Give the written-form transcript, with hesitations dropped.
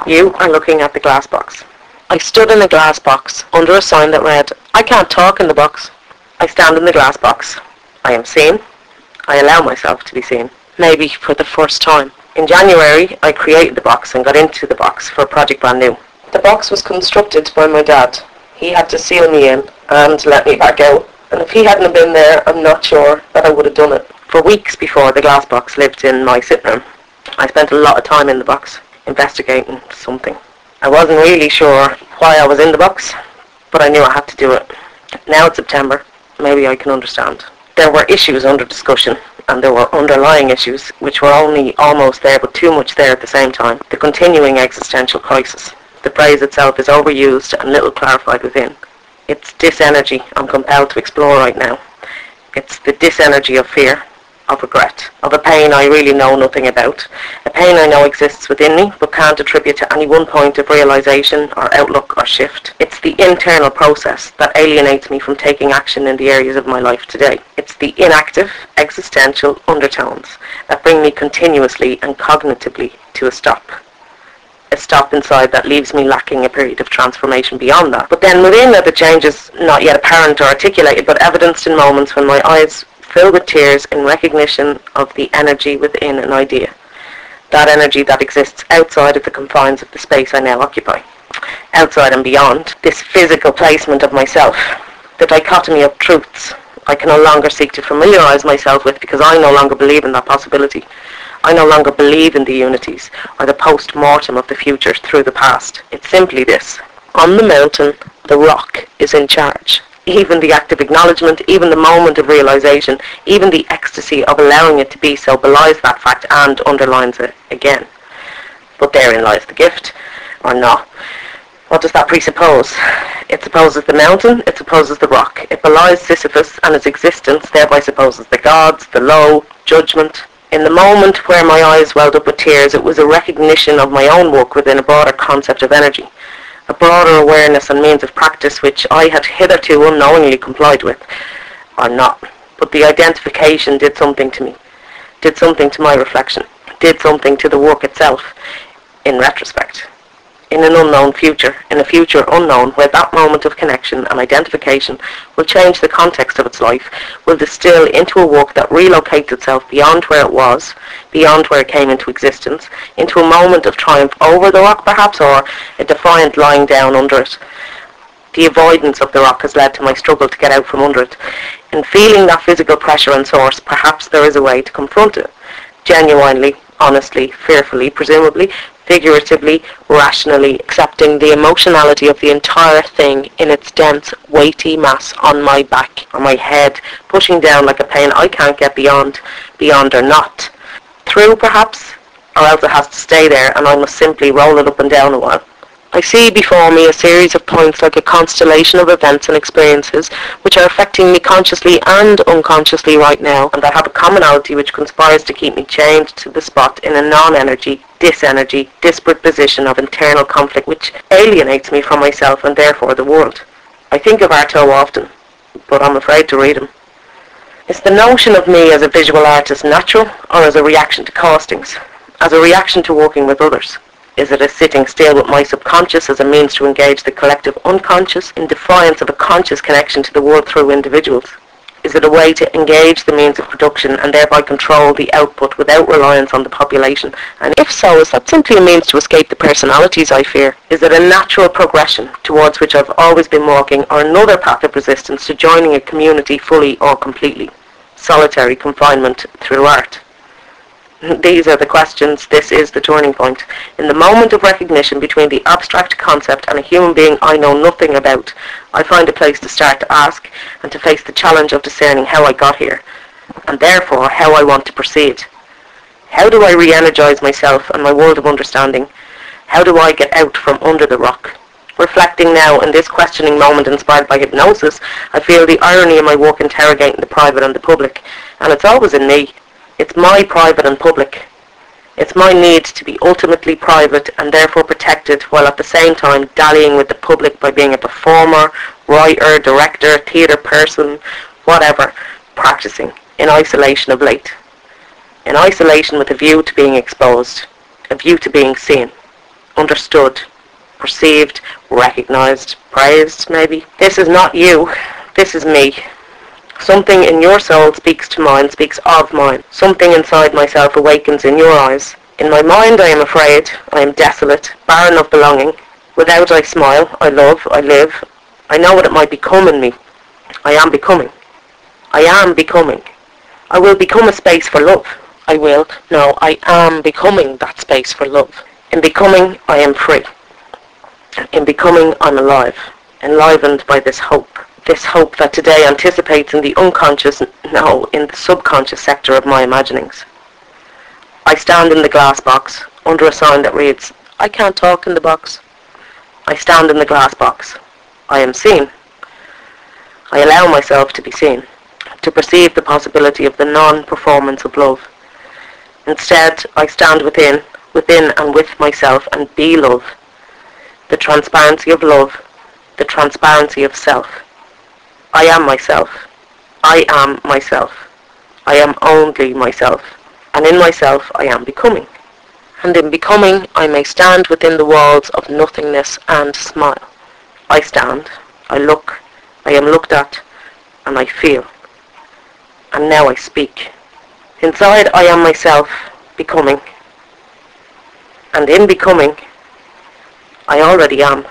You are looking at the glass box. I stood in a glass box under a sign that read, "I can't talk in the box." I stand in the glass box. I am seen. I allow myself to be seen. Maybe for the first time. In January, I created the box and got into the box for a project brand new. The box was constructed by my dad. He had to seal me in and let me back out. And if he hadn't been there, I'm not sure that I would have done it. For weeks before the glass box lived in my sitting room. I spent a lot of time in the box, investigating something. I wasn't really sure why I was in the box, but I knew I had to do it. Now it's September, maybe I can understand. There were issues under discussion, and there were underlying issues which were only almost there but too much there at the same time. The continuing existential crisis. The phrase itself is overused and little clarified within. It's disenergy I'm compelled to explore right now. It's the disenergy of fear, of regret, of a pain I really know nothing about. A pain I know exists within me but can't attribute to any one point of realization or outlook or shift. It's the internal process that alienates me from taking action in the areas of my life today. It's the inactive, existential undertones that bring me continuously and cognitively to a stop. A stop inside that leaves me lacking a period of transformation beyond that. But then within are the changes not yet apparent or articulated but evidenced in moments when my eyes fill with tears in recognition of the energy within an idea. That energy that exists outside of the confines of the space I now occupy. Outside and beyond this physical placement of myself. The dichotomy of truths I can no longer seek to familiarise myself with because I no longer believe in that possibility. I no longer believe in the unities or the post-mortem of the future through the past. It's simply this. On the mountain, the rock is in charge. Even the act of acknowledgement, even the moment of realisation, even the ecstasy of allowing it to be so belies that fact and underlines it again. But therein lies the gift, or not. What does that presuppose? It supposes the mountain, it supposes the rock. It belies Sisyphus and his existence, thereby supposes the gods, the law, judgment. In the moment where my eyes welled up with tears, it was a recognition of my own work within a broader concept of energy, a broader awareness and means of practice which I had hitherto unknowingly complied with, or not. But the identification did something to me, did something to my reflection, did something to the work itself, in retrospect. In an unknown future, in a future unknown, where that moment of connection and identification will change the context of its life, will distill into a work that relocates itself beyond where it was, beyond where it came into existence, into a moment of triumph over the rock perhaps, or a defiant lying down under it. The avoidance of the rock has led to my struggle to get out from under it. In feeling that physical pressure and source, perhaps there is a way to confront it. Genuinely, honestly, fearfully, presumably, figuratively, rationally, accepting the emotionality of the entire thing in its dense, weighty mass on my back, or my head, pushing down like a pain I can't get beyond or not. Through, perhaps, or else it has to stay there and I must simply roll it up and down a while. I see before me a series of points like a constellation of events and experiences which are affecting me consciously and unconsciously right now, and that have a commonality which conspires to keep me chained to the spot in a non-energy, disenergy, disparate position of internal conflict which alienates me from myself and therefore the world. I think of Artaud often, but I'm afraid to read him. Is the notion of me as a visual artist natural, or as a reaction to castings, as a reaction to working with others? Is it a sitting still with my subconscious as a means to engage the collective unconscious in defiance of a conscious connection to the world through individuals? Is it a way to engage the means of production and thereby control the output without reliance on the population? And if so, is that simply a means to escape the personalities I fear? Is it a natural progression towards which I've always been walking, or another path of resistance to joining a community fully or completely? Solitary confinement through art? These are the questions. This is the turning point. In the moment of recognition between the abstract concept and a human being I know nothing about, I find a place to start to ask and to face the challenge of discerning how I got here, and therefore how I want to proceed. How do I re-energize myself and my world of understanding? How do I get out from under the rock? Reflecting now in this questioning moment inspired by hypnosis, I feel the irony of my work interrogating the private and the public, and it's always in me. It's my private and public. It's my need to be ultimately private and therefore protected, while at the same time dallying with the public by being a performer, writer, director, theatre person, whatever, practicing in isolation of late. In isolation with a view to being exposed, a view to being seen. understood, perceived, recognized, praised, maybe. This is not you. This is me. Something in your soul speaks to mine, speaks of mine. Something inside myself awakens in your eyes. In my mind I am afraid, I am desolate, barren of belonging. Without I smile, I love, I live. I know what it might become in me. I am becoming. I am becoming. I will become a space for love. I am becoming that space for love. In becoming, I am free. In becoming, I'm alive, enlivened by this hope that today anticipates in the unconscious, no, in the subconscious sector of my imaginings. I stand in the glass box, under a sign that reads, I can't talk in the box. I stand in the glass box. I am seen. I allow myself to be seen, to perceive the possibility of the non-performance of love. Instead, I stand within and with myself and be love. The transparency of love, the transparency of self. I am myself. I am myself. I am only myself. And in myself I am becoming. And in becoming I may stand within the walls of nothingness and smile. I stand, I look, I am looked at, and I feel. And now I speak. Inside I am myself, becoming. And in becoming, I already am.